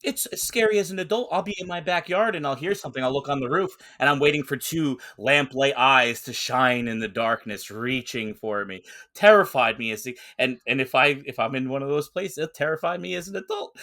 It's scary as an adult. I'll be in my backyard and I'll hear something. I'll look on the roof and I'm waiting for two lamplight eyes to shine in the darkness, reaching for me. Terrified me and if I'm in one of those places, it terrified me as an adult.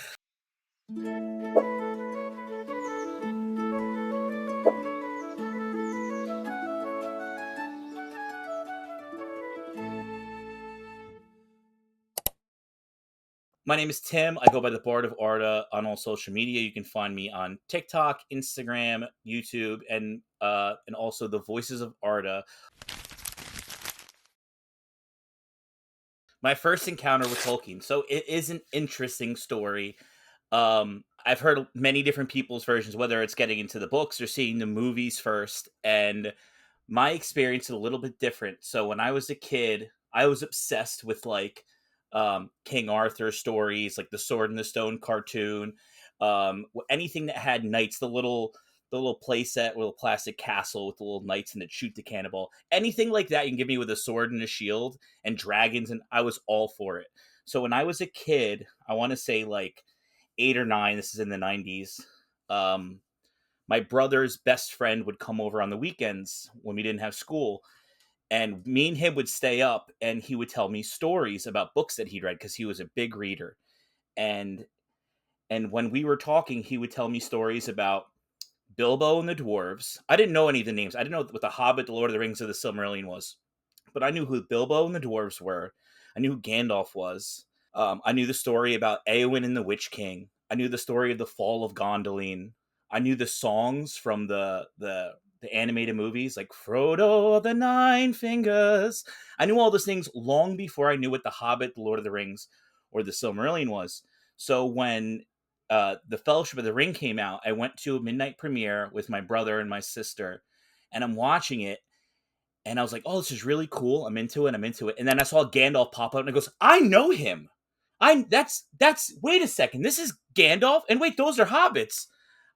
My name is Tim. I go by the Bard of Arda on all social media. You can find me on TikTok, Instagram, YouTube, and also the Voices of Arda. My first encounter with Tolkien. So it is an interesting story. I've heard many different people's versions, whether it's getting into the books or seeing the movies first. And my experience is a little bit different. So when I was a kid, I was obsessed with like King Arthur stories, like the Sword in the Stone cartoon, anything that had knights, the little playset, little plastic castle with the little knights and that shoot the cannonball. Anything like that you can give me with a sword and a shield and dragons, and I was all for it. So when I was a kid, I want to say like 8 or 9. This is in the 90s. Um, my brother's best friend would come over on the weekends when we didn't have school, and me and him would stay up, and he would tell me stories about books that he'd read because he was a big reader. And when we were talking, he would tell me stories about Bilbo and the dwarves. I didn't know any of the names. I didn't know what the Hobbit, the Lord of the Rings, or the Silmarillion was, but I knew who Bilbo and the dwarves were. I knew who Gandalf was. I knew the story about Eowyn and the Witch King. I knew the story of the fall of Gondolin. I knew the songs from the animated movies like Frodo of the Nine Fingers. I knew all those things long before I knew what the Hobbit, the Lord of the Rings, or the Silmarillion was. So when the Fellowship of the Ring came out, I went to a midnight premiere with my brother and my sister, and I'm watching it, and I was like, "Oh, this is really cool. I'm into it. I'm into it." And then I saw Gandalf pop up, and it goes, "I know him. I that's Wait a second. This is Gandalf. And wait, those are hobbits."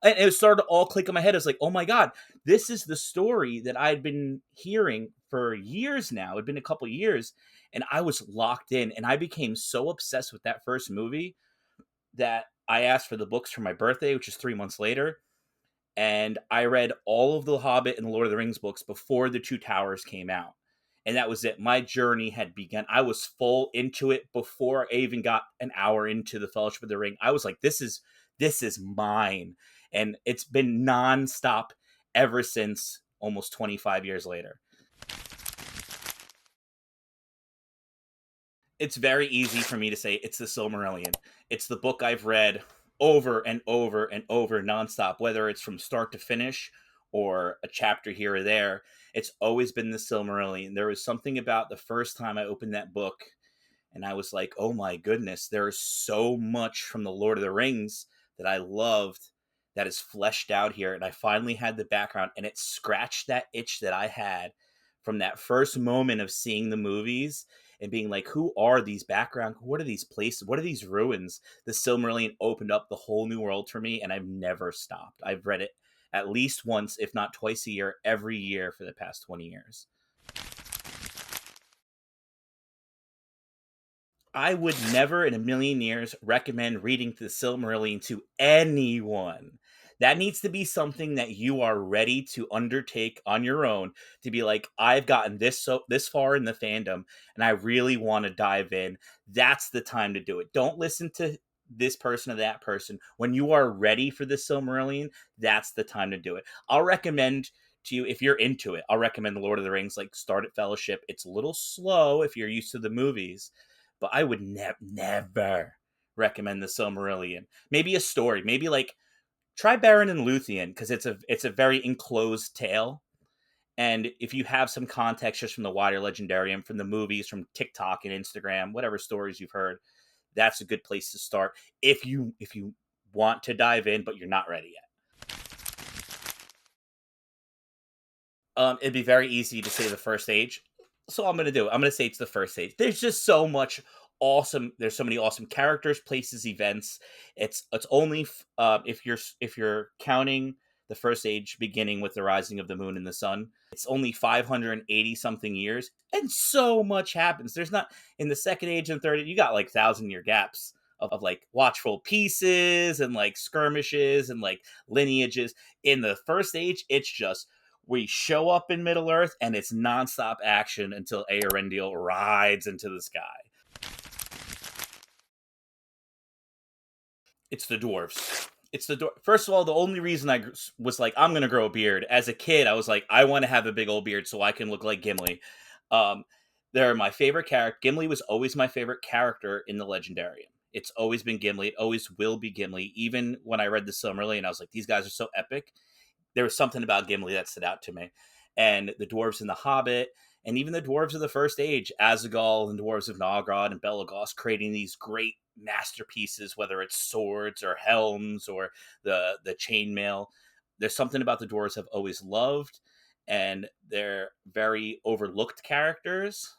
And it started to all click in my head. I was like, "Oh my god, this is the story that I'd been hearing for years now. It'd been a couple years, and I was locked in. And I became so obsessed with that first movie that I asked for the books for my birthday, which is 3 months later, and I read all of the Hobbit and the Lord of the Rings books before the Two Towers came out. And that was it. My journey had begun. I was full into it before I even got an hour into the Fellowship of the Ring. I was like, this is mine. And it's been nonstop ever since, almost 25 years later. It's very easy for me to say it's the Silmarillion. It's the book I've read over and over and over nonstop, whether it's from start to finish or a chapter here or there. It's always been the Silmarillion. There was something about the first time I opened that book, and I was like, oh my goodness, there is so much from the Lord of the Rings that I loved that is fleshed out here. And I finally had the background, and it scratched that itch that I had from that first moment of seeing the movies and being like, who are these background? What are these places? What are these ruins? The Silmarillion opened up the whole new world for me, and I've never stopped. I've read it at least once, if not twice a year, every year for the past 20 years. I would never in a million years recommend reading the Silmarillion to anyone. That needs to be something that you are ready to undertake on your own, to be like, I've gotten this far in the fandom and I really want to dive in. That's the time to do it. Don't listen to this person or that person. When you are ready for the Silmarillion, that's the time to do it. I'll recommend to you, if you're into it, I'll recommend The Lord of the Rings, like start at Fellowship. It's a little slow if you're used to the movies, but I would never recommend the Silmarillion. Maybe a story, maybe like try Baron and Luthien, because it's a very enclosed tale. And if you have some context just from the wider Legendarium, from the movies, from TikTok and Instagram, whatever stories you've heard, that's a good place to start if you want to dive in, but you're not ready yet. It'd be very easy to say the first age, so I'm gonna do it. I'm gonna say it's the first age. There's just so much awesome. There's so many awesome characters, places, events. It's only if you're counting the first age beginning with the rising of the moon and the sun. It's only 580 something years, and so much happens. There's not in the second age and third. You got like 1,000-year gaps. like watchful pieces and like skirmishes and like lineages. In the first age, it's just we show up in Middle Earth and it's nonstop action until Eärendil rides into the sky. It's the dwarves. It's the First of all, the only reason was like, I'm gonna grow a beard. As a kid, I was like, I want to have a big old beard so I can look like Gimli. Um, they're my favorite character. Gimli was always my favorite character in the Legendarium. It's always been Gimli. It always will be Gimli. Even when I read the Silmarillion, I was like, these guys are so epic. There was something about Gimli that stood out to me. And the dwarves in The Hobbit, and even the dwarves of the First Age, Azagol and dwarves of Nogrod and Belagos, creating these great masterpieces, whether it's swords or helms or the chainmail. There's something about the dwarves I've always loved, and they're very overlooked characters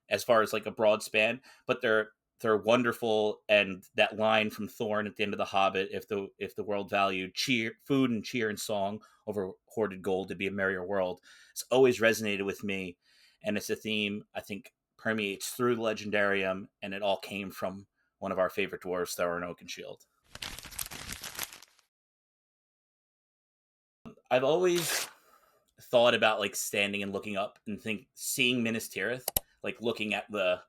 as far as like a broad span, but they're wonderful. And that line from Thorn at the end of The Hobbit, if the world valued cheer, food and cheer and song over hoarded gold, to be a merrier world, it's always resonated with me. And it's a theme I think permeates through the Legendarium, and it all came from one of our favorite dwarves, Thorin Oakenshield. I've always thought about like standing and looking up and seeing Minas Tirith, like looking at the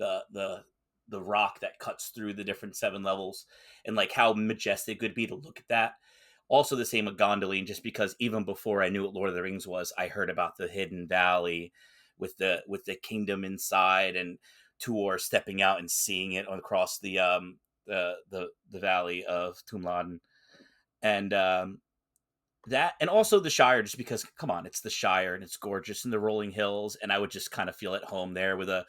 the the rock that cuts through the different seven levels, and like how majestic it would be to look at that. Also, the same with Gondolin, just because even before I knew what Lord of the Rings was, I heard about the hidden valley with the kingdom inside, and Tuor stepping out and seeing it across the valley of Tumladen. And that, and also the Shire, just because, come on, it's the Shire and it's gorgeous in the rolling hills, and I would just kind of feel at home there with a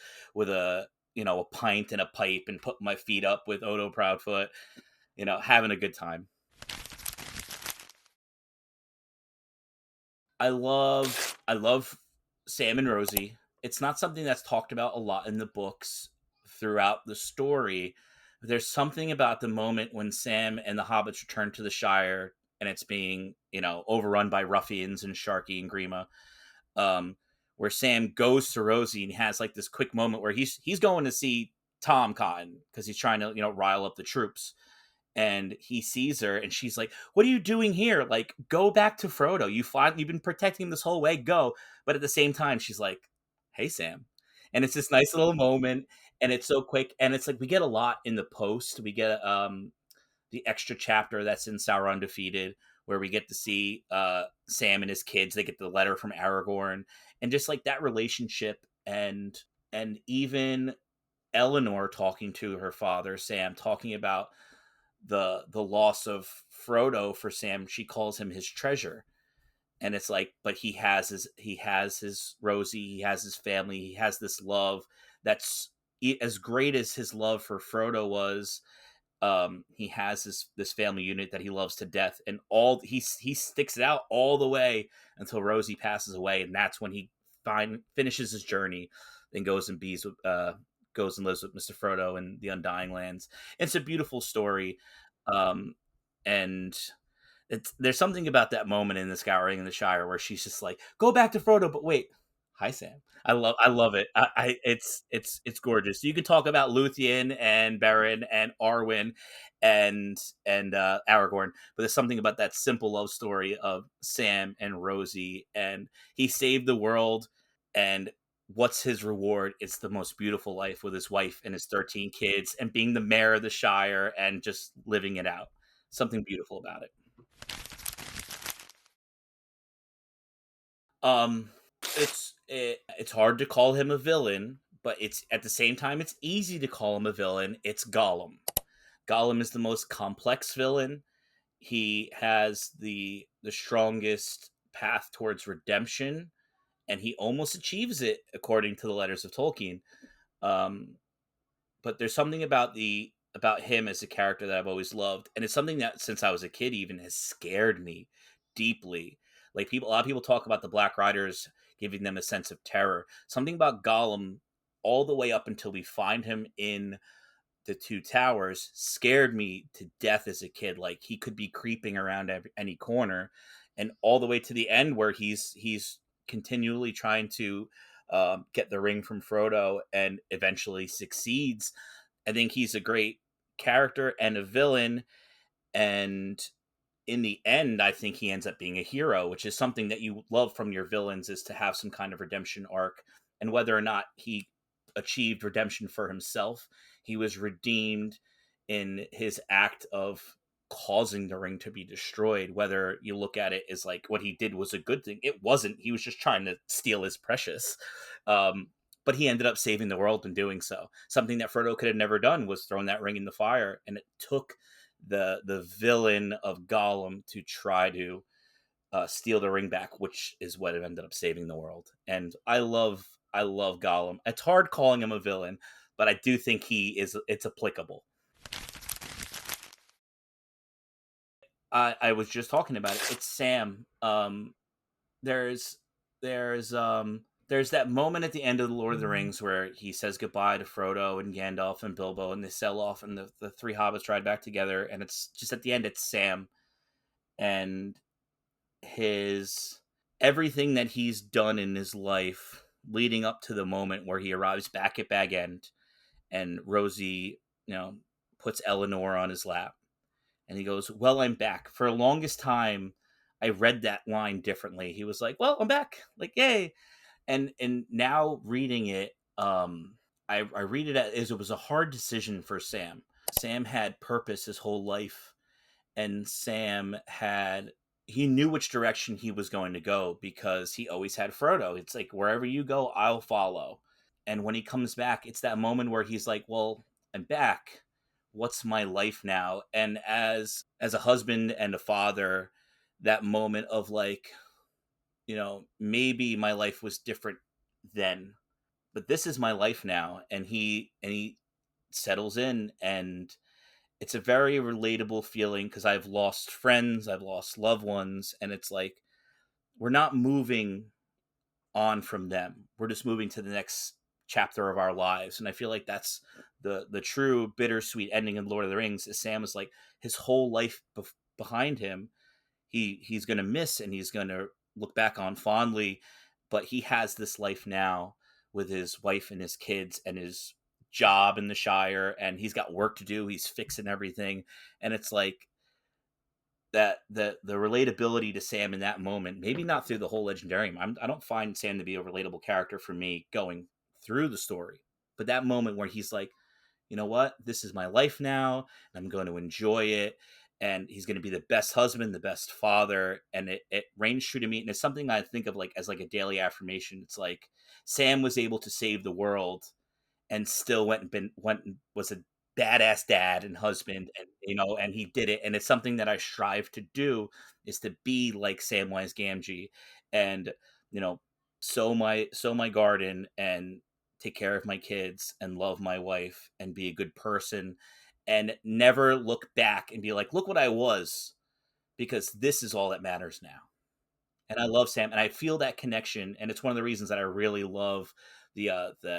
a pint and a pipe, and put my feet up with Odo Proudfoot, having a good time. I love Sam and Rosie. It's not something that's talked about a lot in the books throughout the story. There's something about the moment when Sam and the hobbits return to the Shire, and it's being, overrun by ruffians and Sharky and Grima. Where Sam goes to Rosie and has like this quick moment where he's going to see Tom Cotton because he's trying to, rile up the troops, and he sees her and she's like, what are you doing here? Like, go back to Frodo. You've been protecting him this whole way, go. But at the same time, she's like, hey, Sam. And it's this nice little moment, and it's so quick, and it's like we get a lot in the post. We get the extra chapter that's in Sauron Defeated, where we get to see Sam and his kids. They get the letter from Aragorn, and just like that relationship, and even Eleanor talking to her father Sam, talking about the loss of Frodo for Sam. She calls him his treasure, and it's like, but he has his Rosie, he has his family, he has this love that's as great as his love for Frodo was. He has this family unit that he loves to death, and he sticks it out all the way until Rosie passes away, and that's when he finishes his journey, then goes and lives with Mr. Frodo in the Undying Lands. It's a beautiful story, um, and there's something about that moment in the Scouring in the Shire where she's just like, "Go back to Frodo," but wait, hi Sam. I love it. It's gorgeous. You could talk about Luthien and Beren and Arwen and Aragorn, but there's something about that simple love story of Sam and Rosie, and he saved the world, and what's his reward? It's the most beautiful life with his wife and his 13 kids, and being the mayor of the Shire and just living it out. Something beautiful about it. Um, it's hard to call him a villain, but it's at the same time it's easy to call him a villain. It's Gollum. Gollum is the most complex villain. He has the strongest path towards redemption, and he almost achieves it according to the letters of Tolkien. Um, but there's something about him as a character that I've always loved, and it's something that since I was a kid even has scared me deeply. Like, a lot of people talk about the Black Riders giving them a sense of terror. Something about Gollum, all the way up until we find him in the Two Towers, scared me to death as a kid. Like, he could be creeping around any corner, and all the way to the end where he's continually trying to get the ring from Frodo and eventually succeeds. I think he's a great character and a villain, and in the end, I think he ends up being a hero, which is something that you love from your villains, is to have some kind of redemption arc. And whether or not he achieved redemption for himself, he was redeemed in his act of causing the ring to be destroyed. Whether you look at it as like what he did was a good thing, it wasn't. He was just trying to steal his precious. Um, but he ended up saving the world in doing so. Something that Frodo could have never done was thrown that ring in the fire, and it took the villain of Gollum to try to steal the ring back, which is what ended up saving the world. And I love Gollum. It's hard calling him a villain, but I do think it's applicable. I was just talking about it. It's Sam. There's there's um there's that moment at the end of the Lord of the Rings where he says goodbye to Frodo and Gandalf and Bilbo, and they sail off, and the three hobbits ride back together, and it's just at the end, it's Sam and his everything that he's done in his life leading up to the moment where he arrives back at Bag End, and Rosie, puts Eleanor on his lap, and he goes, "Well, I'm back." For the longest time, I read that line differently. He was like, "Well, I'm back," like, "Yay!" And now reading it, I read it as it was a hard decision for Sam. Sam had purpose his whole life, and he knew which direction he was going to go because he always had Frodo. It's like, wherever you go, I'll follow. And when he comes back, it's that moment where he's like, "Well, I'm back. What's my life now?" And as a husband and a father, that moment of like, maybe my life was different then, but this is my life now. And he settles in, and it's a very relatable feeling because I've lost friends, I've lost loved ones, and it's like we're not moving on from them. We're just moving to the next chapter of our lives. And I feel like that's the true bittersweet ending in Lord of the Rings. Is Sam is like his whole life behind him. He's going to miss, and he's going to look back on fondly, but he has this life now with his wife and his kids and his job in the Shire, and he's got work to do. He's fixing everything, and it's like that the relatability to Sam in that moment. Maybe not through the whole Legendarium. I don't find Sam to be a relatable character for me going through the story, but that moment where he's like, "You know what? This is my life now, and I'm going to enjoy it." And he's going to be the best husband, the best father, and it rings true to me. And it's something I think of like as like a daily affirmation. It's like Sam was able to save the world, and still went and was a badass dad and husband, and and he did it. And it's something that I strive to do, is to be like Samwise Gamgee, and you know sow my garden, and take care of my kids, and love my wife, and be a good person, and never look back and be like, "Look what I was," because this is all that matters now. And I love Sam, and I feel that connection, and it's one of the reasons that I really love the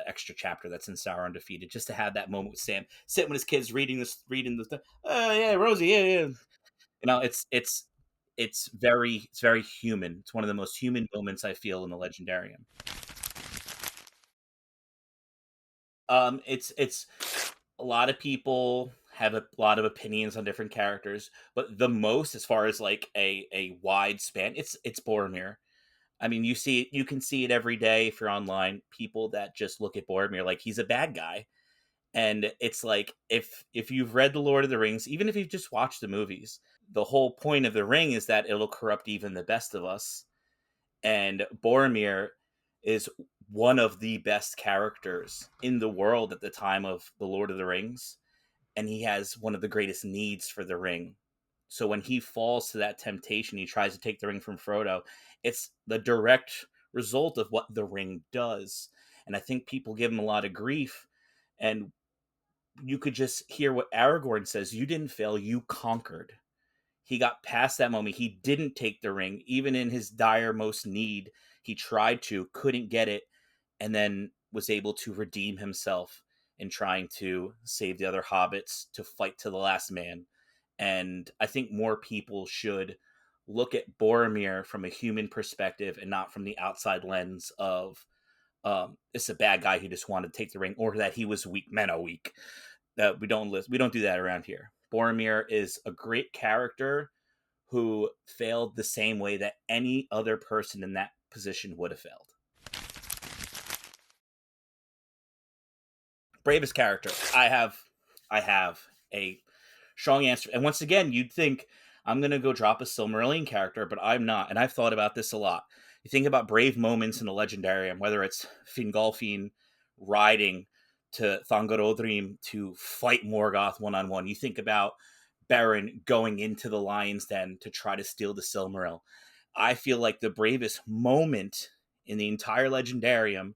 extra chapter that's in Sauron Undefeated, just to have that moment with Sam sitting with his kids reading the stuff. "Oh yeah, Rosie, yeah, yeah." It's very human. It's one of the most human moments I feel in the Legendarium. It's a lot of people have a lot of opinions on different characters, but the most, as far as like a wide span, it's Boromir. I mean, you can see it every day if you're online. People that just look at Boromir like he's a bad guy, and it's like if you've read the Lord of the Rings, even if you've just watched the movies, the whole point of the ring is that it'll corrupt even the best of us. And Boromir is one of the best characters in the world at the time of the Lord of the Rings, and he has one of the greatest needs for the ring. So when he falls to that temptation, he tries to take the ring from Frodo. It's the direct result of what the ring does. And I think people give him a lot of grief. And you could just hear what Aragorn says: "You didn't fail, you conquered." He got past that moment. He didn't take the ring, even in his dire most need. He tried to, couldn't get it, and then was able to redeem himself in trying to save the other hobbits, to fight to the last man. And I think more people should look at Boromir from a human perspective, and not from the outside lens of it's a bad guy who just wanted to take the ring, or that he was weak. Men are weak. that we don't do that around here. Boromir is a great character who failed the same way that any other person in that position would have failed. Bravest character. I have a strong answer. And once again, you'd think I'm gonna go drop a Silmarillion character, but I'm not. And I've thought about this a lot. You think about brave moments in the Legendarium, whether it's Fingolfin riding to Thangorodrim to fight Morgoth one on one. You think about Beren going into the Lion's Den to try to steal the Silmaril. I feel like the bravest moment in the entire Legendarium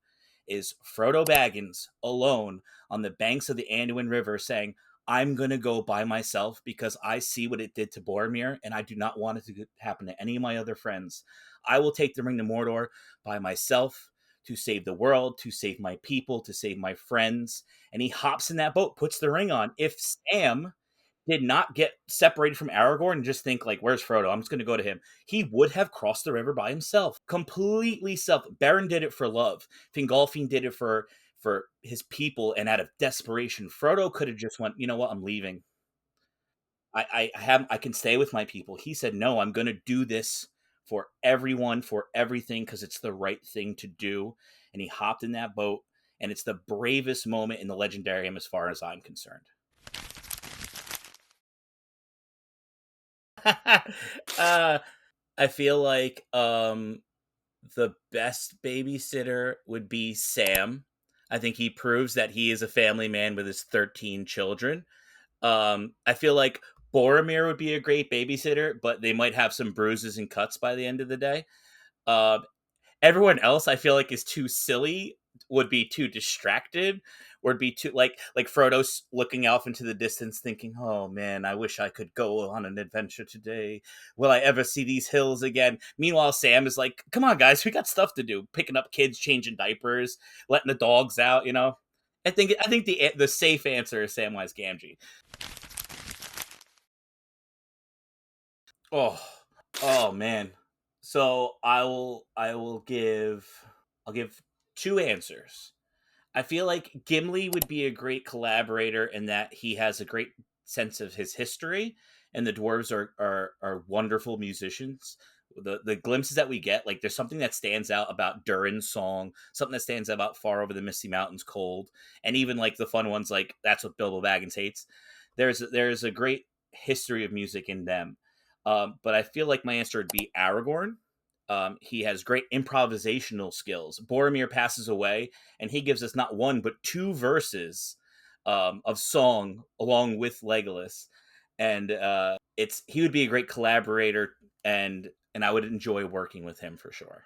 is Frodo Baggins alone on the banks of the Anduin River saying, I'm going to go by myself because I see what it did to Boromir and I do not want it to happen to any of my other friends. I will take the ring to Mordor by myself to save the world, to save my people, to save my friends. And he hops in that boat, puts the ring on. If Sam did not get separated from Aragorn and just think like, where's Frodo? I'm just going to go to him. He would have crossed the river by himself, completely self. Beren did it for love. Fingolfin did it for his people, and out of desperation, Frodo could have just went, you know what, I'm leaving. I can stay with my people. He said, no, I'm going to do this for everyone, for everything, because it's the right thing to do. And he hopped in that boat, and it's the bravest moment in the Legendarium as far as I'm concerned. I feel like the best babysitter would be Sam. I think he proves that he is a family man with his 13 children. I feel like Boromir would be a great babysitter, but they might have some bruises and cuts by the end of the day. Uh, Everyone else I feel like is too silly, would be too distracted, would be too like Frodo's looking off into the distance thinking, oh man, I wish I could go on an adventure today. Will I ever see these hills again? Meanwhile, Sam is like, come on guys, we got stuff to do, picking up kids, changing diapers, letting the dogs out, you know. I think the safe answer is Samwise Gamgee. Oh, oh man. So I'll give two answers. I feel like Gimli would be a great collaborator in that he has a great sense of his history, and the dwarves are wonderful musicians. The glimpses that we get, like there's something that stands out about Durin's song, something that stands out about Far Over the Misty Mountains Cold, and even like the fun ones like That's What Bilbo Baggins Hates. There's a great history of music in them. But I feel like my answer would be Aragorn. He has great improvisational skills. Boromir passes away, and he gives us not one but two verses of song along with Legolas, and it's he would be a great collaborator, and I would enjoy working with him for sure.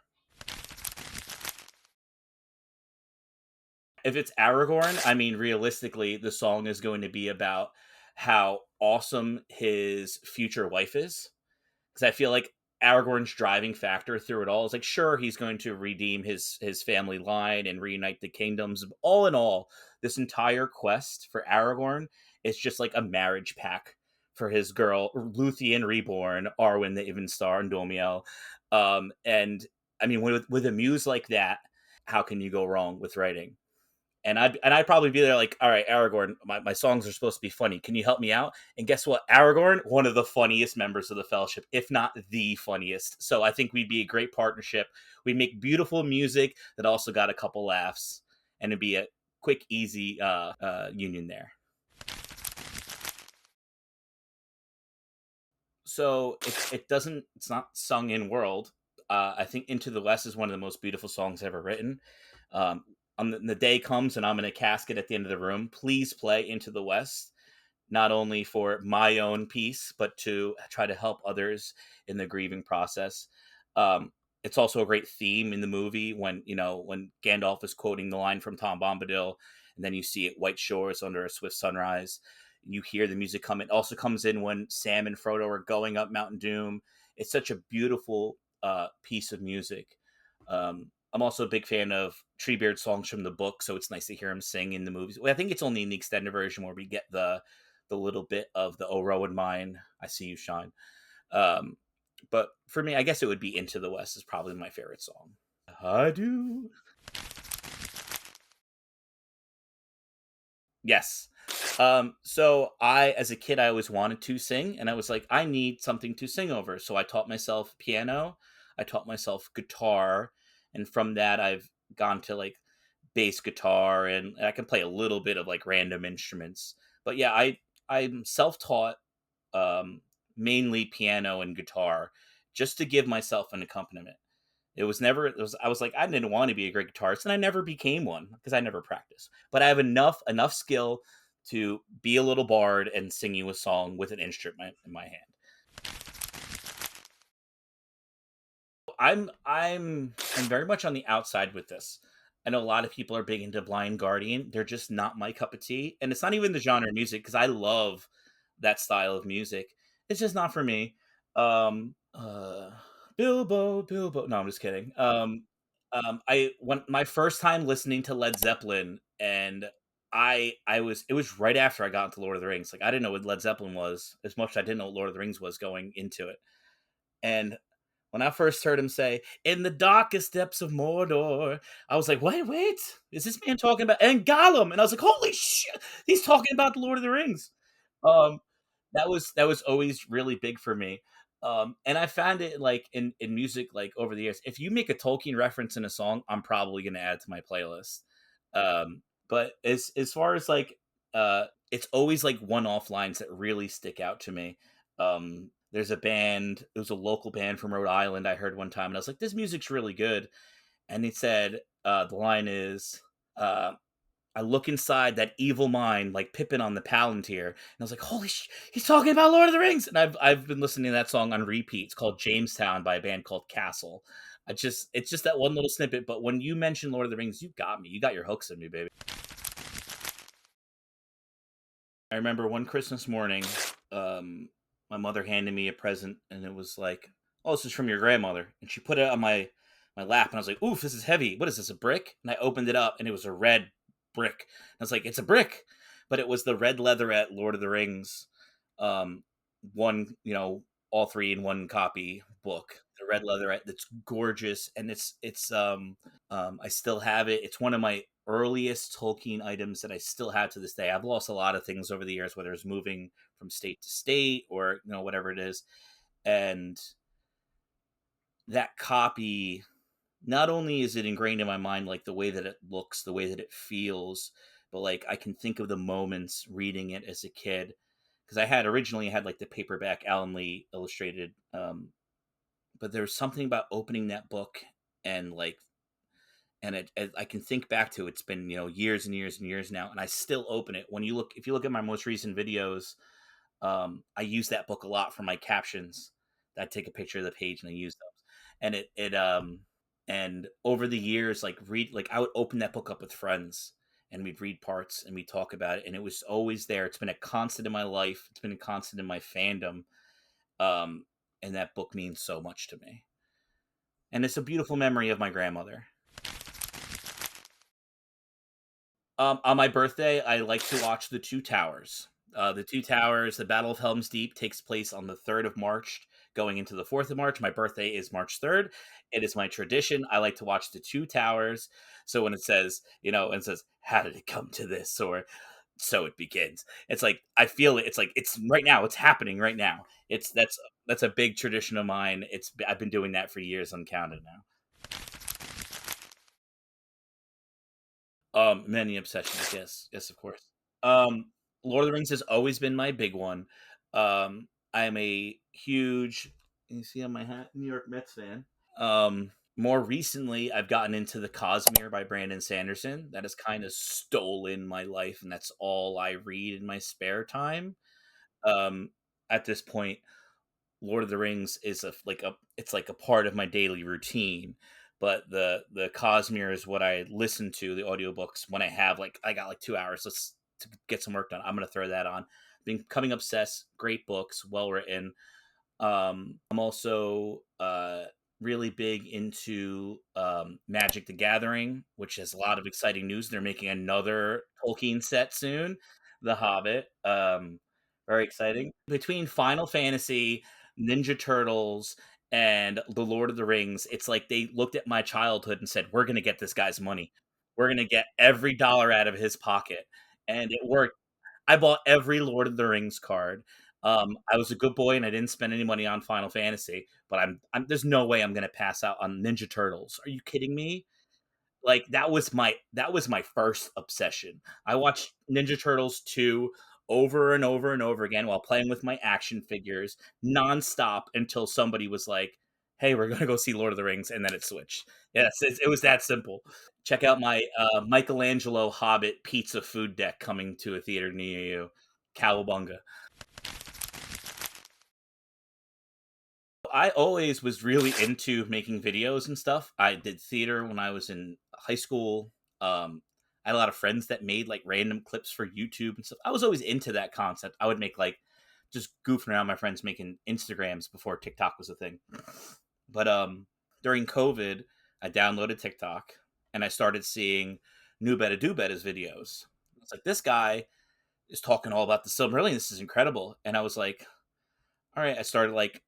If it's Aragorn, I mean, realistically, the song is going to be about how awesome his future wife is, because I feel like Aragorn's driving factor through it all is like, sure, he's going to redeem his family line and reunite the kingdoms. All in all, this entire quest for Aragorn is just like a marriage pack for his girl, Luthien Reborn, Arwen the Evenstar, and Domiel. And I mean, with a muse like that, how can you go wrong with writing? And I'd probably be there like, all right, Aragorn, my songs are supposed to be funny. Can you help me out? And guess what? Aragorn, one of the funniest members of the Fellowship, if not the funniest. So I think we'd be a great partnership. We'd make beautiful music that also got a couple laughs, and it'd be a quick, easy union there. So it's not sung in world. I think Into the West is one of the most beautiful songs ever written. Um, on the day comes and I'm in a casket at the end of the room, please play Into the West, not only for my own peace, but to try to help others in the grieving process. Um, it's also a great theme in the movie when when Gandalf is quoting the line from Tom Bombadil, and then you see it white shores under a swift sunrise. You hear the music come. It also comes in when Sam and Frodo are going up Mount Doom. It's such a beautiful piece of music. I'm also a big fan of Treebeard songs from the book, so it's nice to hear him sing in the movies. Well, I think it's only in the extended version where we get the little bit of the "Oh Rowan Mine, I See You Shine." Um, but for me, I guess it would be "Into the West" is probably my favorite song. I do. Yes. So as a kid, I always wanted to sing, and I was like, I need something to sing over. So I taught myself piano, I taught myself guitar, and from that, I've gone to like bass guitar, and I can play a little bit of like random instruments. But yeah, I'm self taught, um, mainly piano and guitar, just to give myself an accompaniment. It was never. It was. I was like, I didn't want to be a great guitarist, and I never became one because I never practiced. But I have enough skill to be a little bard and sing you a song with an instrument in my hand. I'm very much on the outside with this. I know a lot of people are big into Blind Guardian. They're just not my cup of tea, and it's not even the genre of music because I love that style of music. It's just not for me. Bilbo, Bilbo. No, I'm just kidding. I when my first time listening to Led Zeppelin, and I was it was right after I got into Lord of the Rings. Like I didn't know what Led Zeppelin was as much as I didn't know what Lord of the Rings was going into it. And when I first heard him say, "In the darkest depths of Mordor," I was like, wait, is this man talking about and Gollum?" And I was like, "Holy shit, he's talking about the Lord of the Rings." Um, that was always really big for me. And I found it like in music, like over the years, if you make a Tolkien reference in a song, I'm probably going to add to my playlist. But as far as like, it's always like one-off lines that really stick out to me. There's a band, it was a local band from Rhode Island I heard one time, and I was like, this music's really good. And he said, the line is, uh, I look inside that evil mind like Pippin on the Palantir, and I was like, "Holy he's talking about Lord of the Rings!" And I've been listening to that song on repeat. It's called Jamestown by a band called Castle. It's just that one little snippet. But when you mention Lord of the Rings, you got me. You got your hooks in me, baby. I remember one Christmas morning, um, my mother handed me a present, and it was like, "Oh, this is from your grandmother." And she put it on my lap, and I was like, "Oof, this is heavy. What is this? A brick?" And I opened it up, and it was a red brick. I was like, "It's a brick," but it was the red leatherette Lord of the Rings, um, one, all three in one copy book. The red leatherette that's gorgeous, and I still have it. It's one of my earliest Tolkien items that I still have to this day. I've lost a lot of things over the years, whether it's moving from state to state or whatever it is. And that copy, not only is it ingrained in my mind, like the way that it looks, the way that it feels, but like I can think of the moments reading it as a kid. Because I had originally had like the paperback Alan Lee illustrated, but there's something about opening that book and like I can think back to it's been years and years and years now, and I still open it. If you look at my most recent videos, I use that book a lot for my captions. I take a picture of the page and I use those, and and over the years, like I would open that book up with friends, and we'd read parts and we'd talk about it, and it was always there. It's been a constant in my life. It's been a constant in my fandom, um, and that book means so much to me. And it's a beautiful memory of my grandmother. On my birthday, I like to watch The Two Towers. The Two Towers, the Battle of Helm's Deep takes place on the 3rd of March, going into the 4th of March. My birthday is March 3rd. It is my tradition. I like to watch The Two Towers. So when it says, how did it come to this? Or so it begins. It's like, I feel it. It's like, it's right now. It's happening right now. That's a big tradition of mine. I've been doing that for years uncounted now. Many obsessions, yes, yes, of course. Um, Lord of the Rings has always been my big one. I am a huge, you see on my hat, New York Mets fan. More recently, I've gotten into the Cosmere by Brandon Sanderson. That has kind of stolen my life, and that's all I read in my spare time. Um, at this point, Lord of the Rings is it's like a part of my daily routine. But the Cosmere is what I listen to, the audiobooks, when I got like 2 hours to get some work done. I'm gonna throw that on. Been becoming obsessed. Great books, well written. I'm also really big into Magic the Gathering, which has a lot of exciting news. They're making another Tolkien set soon, The Hobbit. Very exciting. Between Final Fantasy, Ninja Turtles, and The Lord of the Rings, it's like they looked at my childhood and said, "We're going to get this guy's money. We're going to get every dollar out of his pocket," and it worked. I bought every Lord of the Rings card. I was a good boy and I didn't spend any money on Final Fantasy, but I'm there's no way I'm gonna pass out on Ninja Turtles. Are you kidding me? Like, that was my first obsession. I watched Ninja Turtles 2 over and over and over again while playing with my action figures nonstop until somebody was like, "Hey, we're gonna go see Lord of the Rings," and then it switched. Yes, it was that simple. Check out my, Michelangelo Hobbit pizza food deck coming to a theater near you. Cowabunga. I always was really into making videos and stuff. I did theater when I was in high school. I had a lot of friends that made like random clips for YouTube and stuff. I was always into that concept. I would make like just goofing around with my friends making Instagrams before TikTok was a thing. But during COVID, I downloaded TikTok and I started seeing New Betta Do Betta's videos. It's like this guy is talking all about the Silmarillion. This is incredible. And I was like, all right, I started like,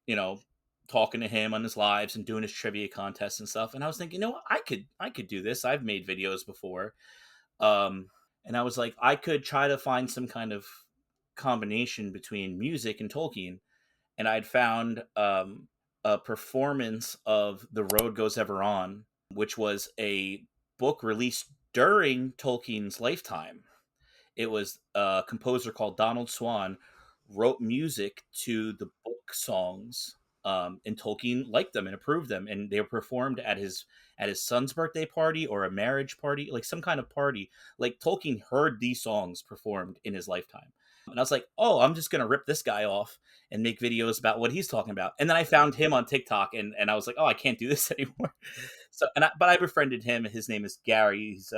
talking to him on his lives and doing his trivia contests and stuff. And I was thinking, what? I could do this. I've made videos before. And I was like, I could try to find some kind of combination between music and Tolkien. And I'd found a performance of The Road Goes Ever On, which was a book released during Tolkien's lifetime. It was a composer called Donald Swan wrote music to the book songs, and Tolkien liked them and approved them, and they were performed at his son's birthday party or a marriage party, like some kind of party. Like Tolkien heard these songs performed in his lifetime, and I was like, oh, I'm just gonna rip this guy off and make videos about what he's talking about. And then I found him on TikTok, and I was like, oh, I can't do this anymore. So, but I befriended him. His name is Gary. He's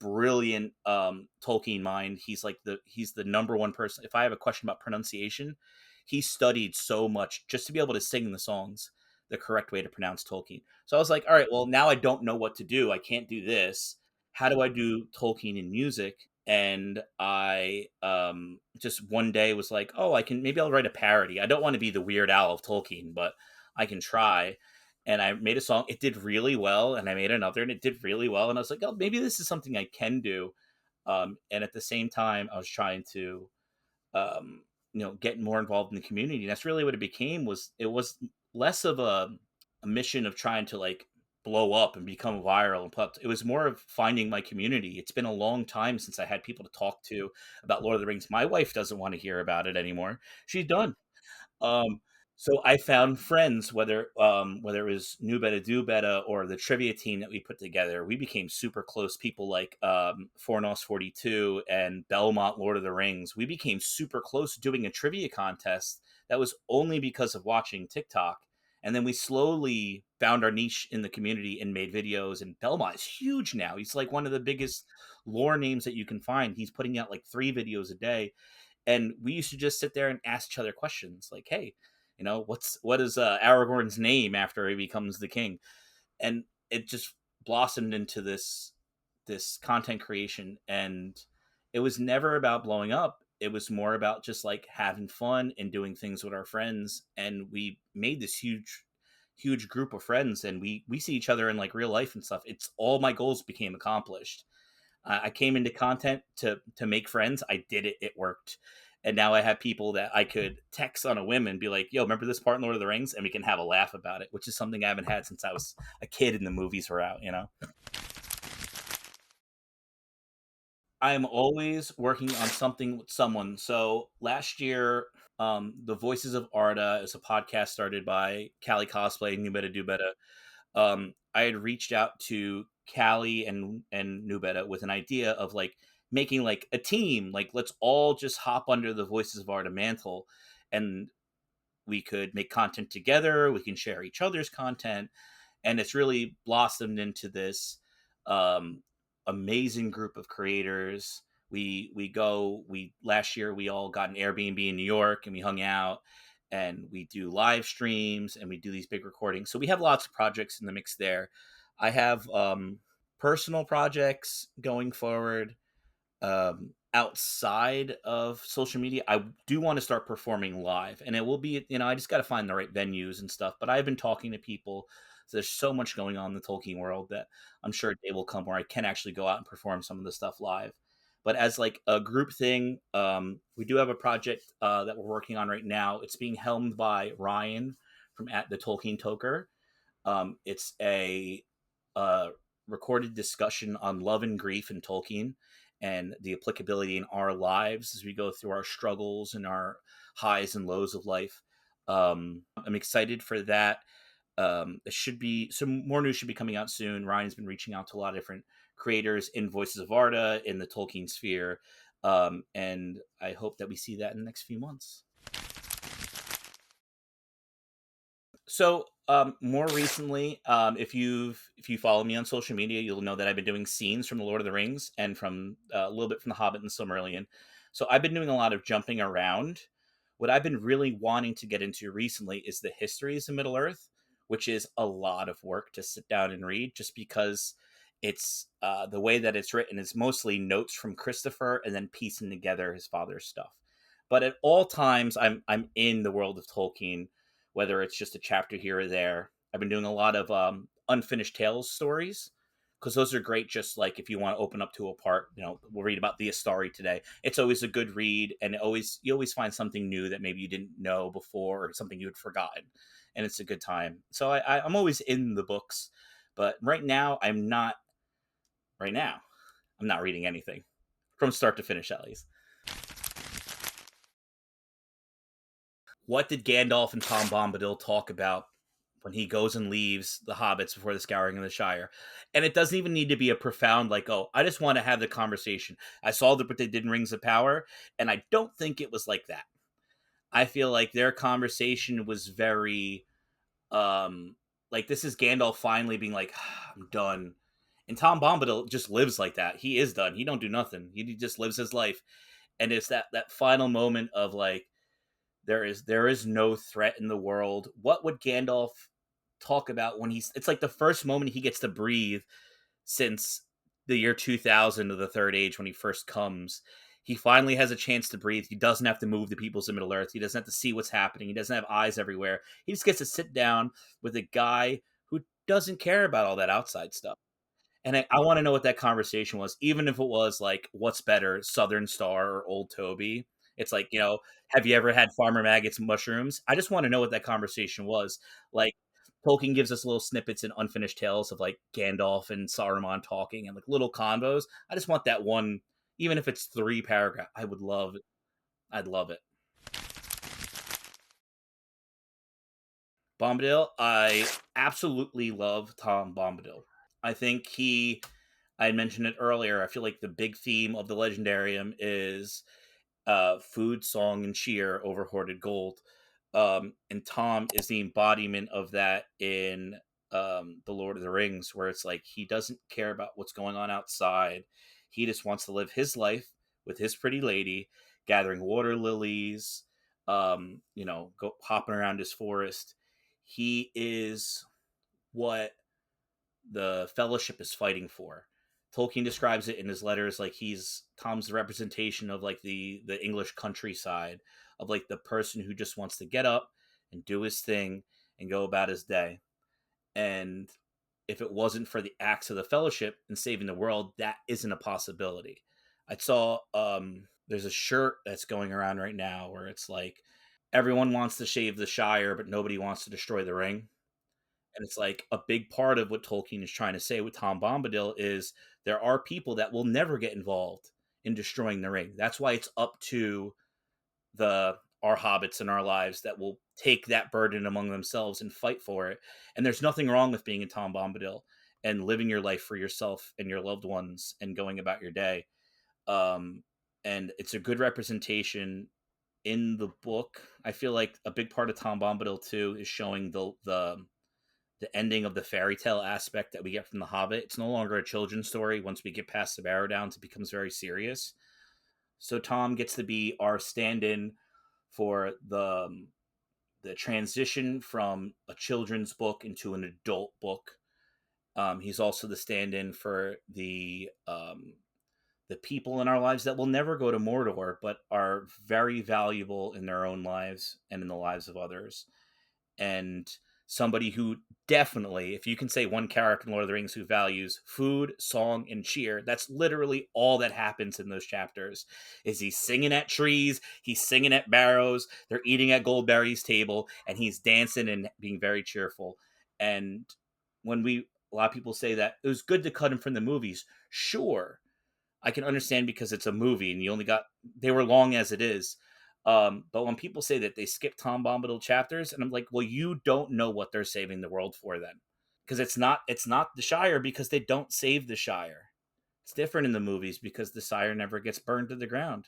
brilliant Tolkien mind. He's the number one person. If I have a question about pronunciation, he studied so much just to be able to sing the songs the correct way to pronounce Tolkien. So I was like, all right, well, now I don't know what to do. I can't do this. How do I do Tolkien in music? And I just one day was like, oh, I can maybe I'll write a parody. I don't want to be the Weird Al of Tolkien, but I can try. And I made a song. It did really well, and I made another, and it did really well. And I was like, oh, maybe this is something I can do. And at the same time, I was trying to, get more involved in the community. And that's really what it became. It was less of a mission of trying to like blow up and become viral and pop. It was more of finding my community. It's been a long time since I had people to talk to about Lord of the Rings. My wife doesn't want to hear about it anymore. She's done. Um, so I found friends, whether it was New Betta Do Betta or the trivia team that we put together. We became super close. People like Fornos 42 and Belmont Lord of the Rings. We became super close doing a trivia contest that was only because of watching TikTok. And then we slowly found our niche in the community and made videos. And Belmont is huge now. He's like one of the biggest lore names that you can find. He's putting out like 3 videos a day, and we used to just sit there and ask each other questions like, hey, what is Aragorn's name after he becomes the king? And it just blossomed into this content creation, and it was never about blowing up. It was more about just like having fun and doing things with our friends. And we made this huge group of friends, and we see each other in like real life and stuff. It's all my goals became accomplished. I came into content to make friends. I did it. It worked. And now I have people that I could text on a whim and be like, "Yo, remember this part in Lord of the Rings?" And we can have a laugh about it, which is something I haven't had since I was a kid and the movies were out. I'm always working on something with someone. So last year, the Voices of Arda is a podcast started by Callie Cosplay and New Better Do Better. I had reached out to Callie and Nubeta with an idea of like making like a team, like let's all just hop under the Voices of Art mantle, and we could make content together. We can share each other's content, and it's really blossomed into this um, amazing group of creators. We last year we all got an Airbnb in New York and we hung out, and we do live streams and we do these big recordings. So we have lots of projects in the mix there. I have personal projects going forward outside of social media. I do want to start performing live, and it will be, I just got to find the right venues and stuff. But I've been talking to people. So there's so much going on in the Tolkien world that I'm sure a day will come where I can actually go out and perform some of the stuff live. But as like a group thing, we do have a project that we're working on right now. It's being helmed by Ryan from at the Tolkien Toker. It's a uh, recorded discussion on love and grief in Tolkien and the applicability in our lives as we go through our struggles and our highs and lows of life. I'm excited for that. It should be some more news should be coming out soon. Ryan's been reaching out to a lot of different creators in Voices of Arda in the Tolkien sphere, and I hope that we see that in the next few months. So, more recently, if you follow me on social media, you'll know that I've been doing scenes from the Lord of the Rings and from a little bit from the Hobbit and Silmarillion. So I've been doing a lot of jumping around. What I've been really wanting to get into recently is the histories of Middle Earth, which is a lot of work to sit down and read, just because it's the way that it's written is mostly notes from Christopher and then piecing together his father's stuff. But at all times, I'm in the world of Tolkien, whether it's just a chapter here or there. I've been doing a lot of unfinished tales stories because those are great. Just like if you want to open up to a part, we'll read about the Astari today. It's always a good read, and you always find something new that maybe you didn't know before or something you had forgotten, and it's a good time. So I'm always in the books, but right now I'm not. Right now, I'm not reading anything from start to finish, at least. What did Gandalf and Tom Bombadil talk about when he goes and leaves the hobbits before the scouring of the Shire? And it doesn't even need to be a profound, like, oh, I just want to have the conversation. I saw what they did in Rings of Power, and I don't think it was like that. I feel like their conversation was very, like, this is Gandalf finally being like, I'm done. And Tom Bombadil just lives like that. He is done. He don't do nothing. He just lives his life. And it's that final moment of like, there is no threat in the world. What would Gandalf talk about when it's like the first moment he gets to breathe since the year 2000 of the Third Age when he first comes. He finally has a chance to breathe. He doesn't have to move the peoples of Middle Earth. He doesn't have to see what's happening. He doesn't have eyes everywhere. He just gets to sit down with a guy who doesn't care about all that outside stuff. And I want to know what that conversation was, even if it was like, what's better, Southern Star or Old Toby? It's like, have you ever had Farmer Maggot's mushrooms? I just want to know what that conversation was. Like, Tolkien gives us little snippets and unfinished tales of like Gandalf and Saruman talking and like little convos. I just want that one, even if it's 3 paragraph. I'd love it. Bombadil, I absolutely love Tom Bombadil. I think I mentioned it earlier. I feel like the big theme of the Legendarium is food, song, and cheer over hoarded gold. And Tom is the embodiment of that in The Lord of the Rings, where it's like he doesn't care about what's going on outside. He just wants to live his life with his pretty lady, gathering water lilies, go hopping around his forest. He is what the Fellowship is fighting for. Tolkien describes it in his letters like he's Tom's the representation of like the English countryside, of like the person who just wants to get up and do his thing and go about his day. And if it wasn't for the acts of the Fellowship and saving the world, that isn't a possibility. I saw there's a shirt that's going around right now where it's like everyone wants to shave the Shire, but nobody wants to destroy the ring. And it's like a big part of what Tolkien is trying to say with Tom Bombadil is there are people that will never get involved in destroying the ring. That's why it's up to the our hobbits in our lives that will take that burden among themselves and fight for it. And there's nothing wrong with being a Tom Bombadil and living your life for yourself and your loved ones and going about your day. Um, and it's a good representation in the book. I feel like a big part of Tom Bombadil too is showing the ending of the fairy tale aspect that we get from The Hobbit. It's no longer a children's story. Once we get past the Barrow Downs, it becomes very serious. So Tom gets to be our stand-in for the transition from a children's book into an adult book. He's also the stand-in for the people in our lives that will never go to Mordor, but are very valuable in their own lives and in the lives of others. And somebody who definitely, if you can say one character in Lord of the Rings who values food, song, and cheer, that's literally all that happens in those chapters. Is he's singing at trees, he's singing at barrows, they're eating at Goldberry's table, and he's dancing and being very cheerful. And when a lot of people say that it was good to cut him from the movies, sure, I can understand because it's a movie and they were long as it is. But when people say that they skip Tom Bombadil chapters, and I'm like, well, you don't know what they're saving the world for then, because it's not the Shire, because they don't save the Shire. It's different in the movies because the Shire never gets burned to the ground.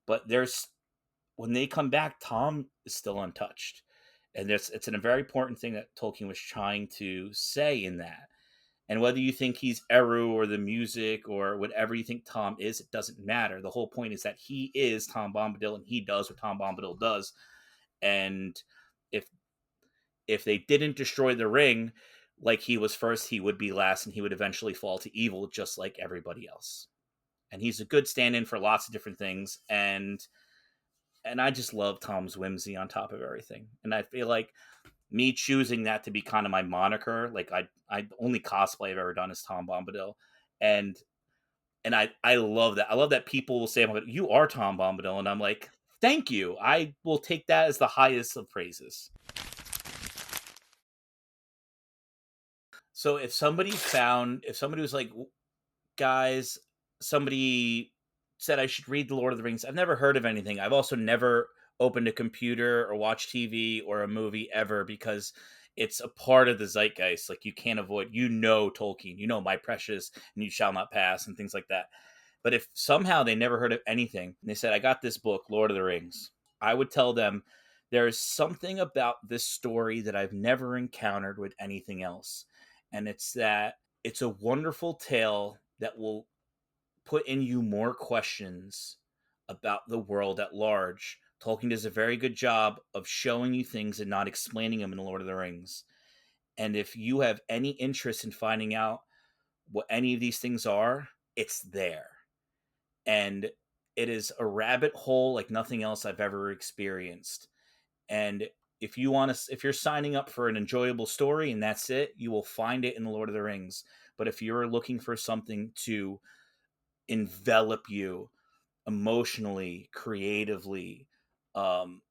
But there's when they come back, Tom is still untouched, and it's a very important thing that Tolkien was trying to say in that. And whether you think he's Eru or the music or whatever you think Tom is, it doesn't matter. The whole point is that he is Tom Bombadil and he does what Tom Bombadil does. And if they didn't destroy the ring like he was first, he would be last, and he would eventually fall to evil just like everybody else. And he's a good stand-in for lots of different things. And I just love Tom's whimsy on top of everything. And I feel like me choosing that to be kind of my moniker, like I only cosplay I've ever done is Tom Bombadil, and I love that. I love that people will say, "You are Tom Bombadil," and I'm like, "Thank you. I will take that as the highest of praises." So if somebody was like, guys, somebody said I should read The Lord of the Rings. I've never heard of anything. I've also never opened a computer or watched TV or a movie ever, because it's a part of the zeitgeist. Like, you can't avoid, Tolkien, My Precious and You Shall Not Pass and things like that. But if somehow they never heard of anything and they said, I got this book, Lord of the Rings, I would tell them there is something about this story that I've never encountered with anything else. And it's that it's a wonderful tale that will put in you more questions about the world at large. Tolkien does a very good job of showing you things and not explaining them in The Lord of the Rings. And if you have any interest in finding out what any of these things are, it's there. And it is a rabbit hole like nothing else I've ever experienced. And if you're signing up for an enjoyable story and that's it, you will find it in The Lord of the Rings. But if you're looking for something to envelop you emotionally, creatively, um,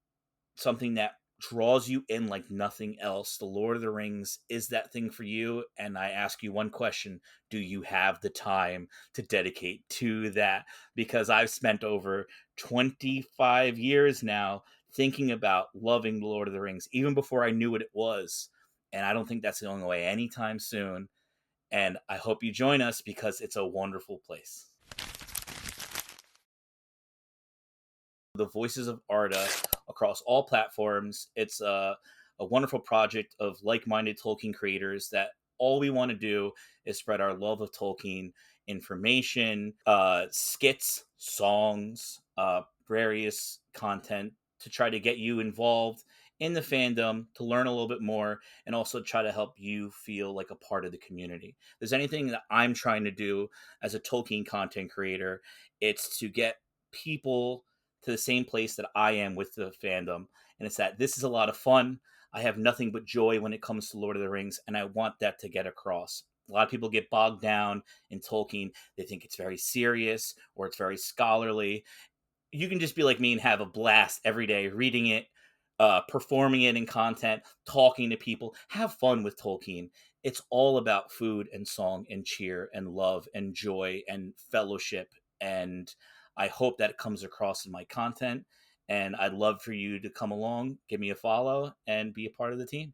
something that draws you in like nothing else, The Lord of the Rings is that thing for you. And I ask you one question: do you have the time to dedicate to that? Because I've spent over 25 years now thinking about loving The Lord of the Rings, even before I knew what it was. And I don't think that's going away anytime soon. And I hope you join us because it's a wonderful place. The Voices of Arda across all platforms. It's a wonderful project of like-minded Tolkien creators that all we want to do is spread our love of Tolkien, information, skits, songs, various content to try to get you involved in the fandom, to learn a little bit more, and also try to help you feel like a part of the community. If there's anything that I'm trying to do as a Tolkien content creator, it's to get people to the same place that I am with the fandom. And it's that this is a lot of fun. I have nothing but joy when it comes to Lord of the Rings, and I want that to get across. A lot of people get bogged down in Tolkien. They think it's very serious or it's very scholarly. You can just be like me and have a blast every day reading it, performing it in content, talking to people. Have fun with Tolkien. It's all about food and song and cheer and love and joy and fellowship. And I hope that it comes across in my content. And I'd love for you to come along, give me a follow, and be a part of the team.